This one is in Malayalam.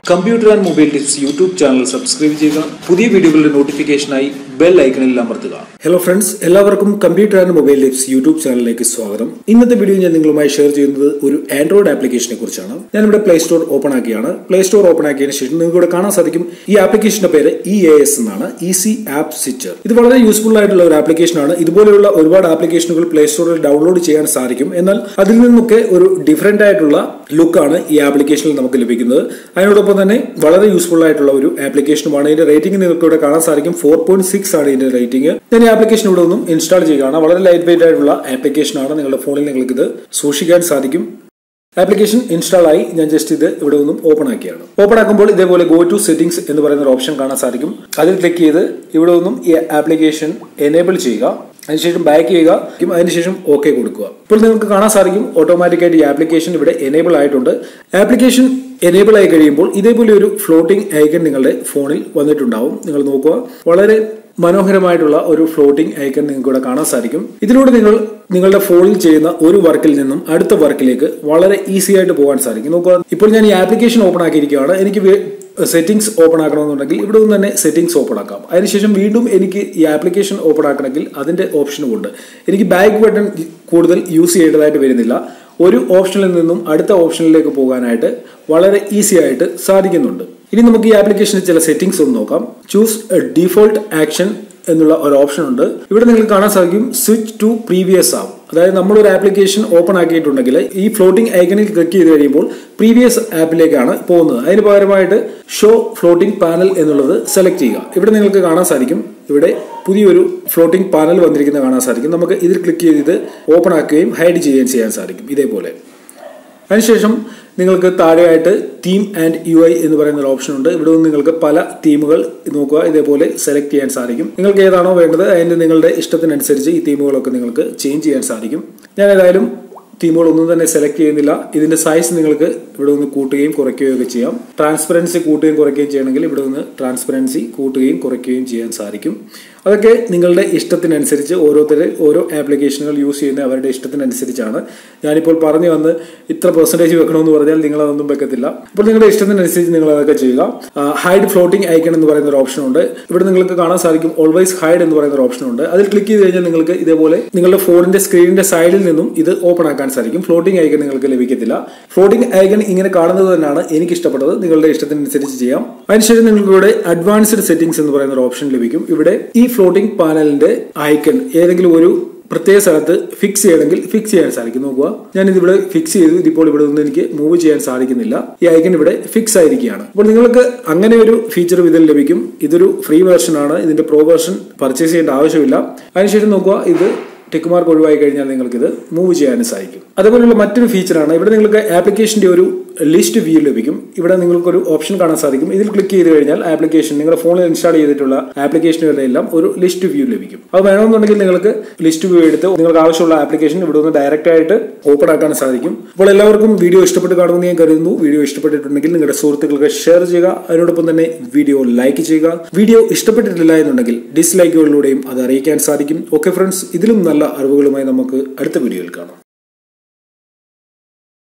Computer and mobile tips YouTube channel subscribe ചെയ്യുക. പുതിയ വീഡിയോകളുടെ നോട്ടിഫിക്കേഷനായി ബെൽ ഐക്കണിൽ അമർത്തുക. ഹലോ ഫ്രണ്ട്സ്, എല്ലാവർക്കും computer and mobile tips YouTube ചാനലിലേക്ക് സ്വാഗതം. ഇന്നത്തെ വീഡിയോ ഞാൻ നിങ്ങളുമായി ഷെയർ ചെയ്യുന്നത് ഒരു ആൻഡ്രോയിഡ് ആപ്ലിക്കേഷനെ കുറിച്ചാണ്. ഞാനിവിടെ പ്ലേ സ്റ്റോർ ഓപ്പൺ ആക്കിയാണ്. പ്ലേ സ്റ്റോർ ഓപ്പൺ ആക്കിയതിനു ശേഷം നിങ്ങൾക്ക് ഇവിടെ കാണാൻ സാധിക്കും ഈ ആപ്ലിക്കേഷന്റെ പേര് EAS എന്നാണ്, ഈസി ആപ്പ് സ്വിച്ചർ. ഇത് വളരെ യൂസ്ഫുൾ ആയിട്ടുള്ള ഒരു ആപ്ലിക്കേഷനാണ്. ഇതുപോലെയുള്ള ഒരുപാട് ആപ്ലിക്കേഷനുകൾ പ്ലേ സ്റ്റോറിൽ ഡൗൺലോഡ് ചെയ്യാൻ സാധിക്കും. എന്നാൽ അതിൽ നിന്നൊക്കെ ഒരു ഡിഫറെന്റ് ആയിട്ടുള്ള ലുക്കാണ് ഈ ആപ്ലിക്കേഷനിൽ നമുക്ക് ലഭിക്കുന്നത്. അതിനോടൊപ്പം തന്നെ വളരെ യൂസ്ഫുൾ ആയിട്ടുള്ള ഒരു ആപ്ലിക്കേഷനുമാണ്. ഇതിന്റെ റേറ്റിംഗ് നിങ്ങൾക്ക് ഇവിടെ കാണാൻ സാധിക്കും. 4.6 ആണ് ഇതിന്റെ റേറ്റിംഗ്. ഞാൻ ഈ ആപ്ലിക്കേഷൻ ഇവിടെ ഒന്നും ഇൻസ്റ്റാൾ ചെയ്യുകയാണ്. വളരെ ലൈറ്റ് വെയിറ്റ് ആയിട്ടുള്ള ആപ്ലിക്കേഷൻ ആണ്. നിങ്ങളുടെ ഫോണിൽ നിങ്ങൾക്ക് ഇത് സൂക്ഷിക്കാൻ സാധിക്കും. ആപ്ലിക്കേഷൻ ഇൻസ്റ്റാൾ ആയി. ഞാൻ ജസ്റ്റ് ഇത് ഇവിടെ ഒന്നും ഓപ്പൺ ആക്കിയാണ്. ഓപ്പൺ ആക്കുമ്പോൾ ഇതേപോലെ ഗോ ടു സെറ്റിംഗ്സ് എന്ന് പറയുന്ന ഒരു ഓപ്ഷൻ കാണാൻ സാധിക്കും. അതിൽ ക്ലിക്ക് ചെയ്ത് ഇവിടെ ഒന്നും ഈ ആപ്ലിക്കേഷൻ എനേബിൾ ചെയ്യുക. അതിനുശേഷം ബാക്ക് ചെയ്യുക. അതിനുശേഷം ഓക്കെ കൊടുക്കുക. ഇപ്പോൾ നിങ്ങൾക്ക് കാണാൻ സാധിക്കും ഓട്ടോമാറ്റിക്കായിട്ട് ഈ ആപ്ലിക്കേഷൻ ഇവിടെ എനേബിൾ ആയിട്ടുണ്ട്. ആപ്ലിക്കേഷൻ എനേബിൾ ആയി കഴിയുമ്പോൾ ഇതേപോലെ ഒരു ഫ്ലോട്ടിംഗ് ഐക്കൺ നിങ്ങളുടെ ഫോണിൽ വന്നിട്ടുണ്ടാവും. നിങ്ങൾ നോക്കുക, വളരെ മനോഹരമായിട്ടുള്ള ഒരു ഫ്ലോട്ടിംഗ് ഐക്കൺ നിങ്ങൾക്ക് ഇവിടെ കാണാൻ സാധിക്കും. ഇതിലൂടെ നിങ്ങൾ നിങ്ങളുടെ ഫോണിൽ ചെയ്യുന്ന ഒരു വർക്കിൽ നിന്നും അടുത്ത വർക്കിലേക്ക് വളരെ ഈസി ആയിട്ട് പോകാൻ സാധിക്കും. നോക്കുക, ഇപ്പോൾ ഞാൻ ഈ ആപ്ലിക്കേഷൻ ഓപ്പൺ ആക്കിയിരിക്കുകയാണ്. എനിക്ക് സെറ്റിംഗ്സ് ഓപ്പൺ ആക്കണമെന്നുണ്ടെങ്കിൽ ഇവിടെ നിന്ന് തന്നെ സെറ്റിംഗ്സ് ഓപ്പൺ ആക്കാം. അതിനുശേഷം വീണ്ടും എനിക്ക് ഈ ആപ്ലിക്കേഷൻ ഓപ്പൺ ആക്കണമെങ്കിൽ അതിന്റെ ഓപ്ഷനും ഉണ്ട്. എനിക്ക് ബാക്ക് ബട്ടൺ കൂടുതൽ യൂസ് ചെയ്യേണ്ടതായിട്ട് വരുന്നില്ല. ഒരു ഓപ്ഷനിൽ നിന്നും അടുത്ത ഓപ്ഷനിലേക്ക് പോകാനായിട്ട് വളരെ ഈസി ആയിട്ട് സാധിക്കുന്നുണ്ട്. ഇനി നമുക്ക് ഈ ആപ്ലിക്കേഷനിൽ ചില സെറ്റിംഗ്സ് ഒന്ന് നോക്കാം. ചൂസ് ഡീഫോൾട്ട് ആക്ഷൻ എന്നുള്ള ഒരു ഓപ്ഷൻ ഉണ്ട്. ഇവിടെ നിങ്ങൾക്ക് കാണാൻ സാധിക്കും സ്വിച്ച് ടു പ്രീവിയസ് ആപ്പ്. അതായത് നമ്മളൊരു ആപ്ലിക്കേഷൻ ഓപ്പൺ ആക്കിയിട്ടുണ്ടെങ്കിൽ ഈ ഫ്ലോട്ടിംഗ് ഐക്കണിൽ ക്ലിക്ക് ചെയ്ത് കഴിയുമ്പോൾ പ്രീവിയസ് ആപ്പിലേക്കാണ് പോകുന്നത്. അതിന് പകരമായിട്ട് ഷോ ഫ്ലോട്ടിംഗ് പാനൽ എന്നുള്ളത് സെലക്ട് ചെയ്യുക. ഇവിടെ നിങ്ങൾക്ക് കാണാൻ സാധിക്കും ഇവിടെ പുതിയൊരു ഫ്ലോട്ടിംഗ് പാനൽ വന്നിരിക്കുന്നത് കാണാൻ സാധിക്കും. നമുക്ക് ഇതിൽ ക്ലിക്ക് ചെയ്ത് ഇത് ഓപ്പൺ ആക്കുകയും ഹൈഡ് ചെയ്യുകയും ചെയ്യാൻ സാധിക്കും ഇതേപോലെ. അതിനുശേഷം നിങ്ങൾക്ക് താഴെയായിട്ട് തീം ആൻഡ് UI എന്ന് പറയുന്ന ഒരു ഓപ്ഷൻ ഉണ്ട്. ഇവിടെ നിന്ന് നിങ്ങൾക്ക് പല തീമുകൾ നോക്കുക ഇതേപോലെ സെലക്ട് ചെയ്യാൻ സാധിക്കും. നിങ്ങൾക്ക് ഏതാണോ വേണ്ടത് അതിന്റെ നിങ്ങളുടെ ഇഷ്ടത്തിനനുസരിച്ച് ഈ തീമുകളൊക്കെ നിങ്ങൾക്ക് ചേഞ്ച് ചെയ്യാൻ സാധിക്കും. ഞാൻ ഏതായാലും തീമുകളൊന്നും തന്നെ സെലക്ട് ചെയ്യുന്നില്ല. ഇതിന്റെ സൈസ് നിങ്ങൾക്ക് ഇവിടെ നിന്ന് കൂട്ടുകയും കുറയ്ക്കുകയും ഒക്കെ ചെയ്യാം. ട്രാൻസ്പെറൻസി കൂട്ടുകയും കുറയ്ക്കുകയും ചെയ്യണമെങ്കിൽ ഇവിടെ നിന്ന് ട്രാൻസ്പെറൻസി കൂട്ടുകയും കുറയ്ക്കുകയും ചെയ്യാൻ സാധിക്കും. അതൊക്കെ നിങ്ങളുടെ ഇഷ്ടത്തിനനുസരിച്ച് ഓരോ ആപ്ലിക്കേഷനുകൾ യൂസ് ചെയ്യുന്ന അവരുടെ ഇഷ്ടത്തിനനുസരിച്ചാണ്. ഞാനിപ്പോൾ പറഞ്ഞു വന്ന് ഇത്ര പെർസെൻറ്റേജ് വെക്കണമെന്ന് പറഞ്ഞാൽ നിങ്ങൾ അതൊന്നും വെക്കത്തില്ല. അപ്പോൾ നിങ്ങളുടെ ഇഷ്ടത്തിനനുസരിച്ച് നിങ്ങൾ അതൊക്കെ ചെയ്യുക. ഹൈഡ് ഫ്ലോട്ടിംഗ് ഐക്കൺ എന്ന് പറയുന്ന ഒരു ഓപ്ഷൻ ഉണ്ട്. ഇവിടെ നിങ്ങൾക്ക് കാണാൻ സാധിക്കും ഓൾവേസ് ഹൈഡ് എന്ന് പറയുന്ന ഒരു ഓപ്ഷൻ ഉണ്ട്. അതിൽ ക്ലിക്ക് ചെയ്ത് കഴിഞ്ഞാൽ നിങ്ങൾക്ക് ഇതേപോലെ നിങ്ങളുടെ ഫോണിന്റെ സ്ക്രീനിന്റെ സൈഡിൽ നിന്നും ഇത് ഓപ്പൺ ആക്കാൻ സാധിക്കും. ഫ്ലോട്ടിംഗ് ഐക്കൺ നിങ്ങൾക്ക് ലഭിക്കത്തില്ല. ഫ്ലോട്ടിംഗ് ഐക്കൺ ഇങ്ങനെ കാണുന്നത് തന്നെയാണ് എനിക്ക് ഇഷ്ടപ്പെട്ടത്. നിങ്ങളുടെ ഇഷ്ടത്തിനനുസരിച്ച് ചെയ്യാം. അതിനുശേഷം നിങ്ങൾക്ക് ഇവിടെ അഡ്വാൻസ്ഡ് സെറ്റിംഗ്സ് എന്ന് പറയുന്ന ഒരു ഓപ്ഷൻ ലഭിക്കും. ഇവിടെ ഈ ഫ്ലോട്ടിംഗ് പാനലിന്റെ ഐക്കൺ ഏതെങ്കിലും ഒരു പ്രത്യേക സ്ഥലത്ത് ഫിക്സ് ചെയ്യണമെങ്കിൽ ഫിക്സ് ചെയ്യാൻ സാധിക്കും. നോക്കുക, ഞാൻ ഇതിവിടെ ഫിക്സ് ചെയ്തു. ഇതിപ്പോൾ ഇവിടെ നിന്ന് എനിക്ക് മൂവ് ചെയ്യാൻ സാധിക്കുന്നില്ല. ഈ ഐക്കൺ ഇവിടെ ഫിക്സ് ആയിരിക്കുകയാണ്. അപ്പോൾ നിങ്ങൾക്ക് അങ്ങനെ ഒരു ഫീച്ചർ ഇതിൽ ലഭിക്കും. ഇതൊരു ഫ്രീ വേർഷൻ ആണ്. ഇതിന്റെ പ്രോ വേർഷൻ പർച്ചേസ് ചെയ്യേണ്ട ആവശ്യമില്ല. അതിനുശേഷം നോക്കുക, ഇത് ടിക്ക് മാർക്ക് ഒഴിവായി കഴിഞ്ഞാൽ നിങ്ങൾക്ക് ഇത് മൂവ് ചെയ്യാനും സാധിക്കും. അതുപോലുള്ള മറ്റൊരു ഫീച്ചറാണ് ഇവിടെ നിങ്ങൾക്ക് ആപ്ലിക്കേഷന്റെ ഒരു ലിസ്റ്റ് വ്യൂ ലഭിക്കും. ഇവിടെ നിങ്ങൾക്കൊരു ഓപ്ഷൻ കാണാൻ സാധിക്കും. ഇതിൽ ക്ലിക്ക് ചെയ്ത് കഴിഞ്ഞാൽ ആപ്ലിക്കേഷൻ നിങ്ങളുടെ ഫോണിൽ ഇൻസ്റ്റാൾ ചെയ്തിട്ടുള്ള ആപ്ലിക്കേഷനുകളുടെ എല്ലാം ഒരു ലിസ്റ്റ് വ്യൂ ലഭിക്കും. അത് വേണമെന്നുണ്ടെങ്കിൽ നിങ്ങൾക്ക് ലിസ്റ്റ് വ്യൂ എടുത്ത് നിങ്ങൾക്ക് ആവശ്യമുള്ള ആപ്ലിക്കേഷൻ ഇവിടെ നിന്ന് ഡയറക്റ്റ് ആയിട്ട് ഓപ്പൺ ആക്കാൻ സാധിക്കും. അപ്പോൾ എല്ലാവർക്കും വീഡിയോ ഇഷ്ടപ്പെട്ട് കാണുമെന്ന് ഞാൻ കരുതുന്നു. വീഡിയോ ഇഷ്ടപ്പെട്ടിട്ടുണ്ടെങ്കിൽ നിങ്ങളുടെ സുഹൃത്തുക്കൾക്ക് ഷെയർ ചെയ്യുക. അതിനോടൊപ്പം തന്നെ വീഡിയോ ലൈക്ക് ചെയ്യുക. വീഡിയോ ഇഷ്ടപ്പെട്ടിട്ടില്ല എന്നുണ്ടെങ്കിൽ ഡിസ്ലൈക്കുകളിലൂടെയും അത് അറിയിക്കാൻ സാധിക്കും. ഓക്കെ ഫ്രണ്ട്സ്, ഇതിലും നല്ല അറിവുകളുമായി നമുക്ക് അടുത്ത വീഡിയോയിൽ കാണാം.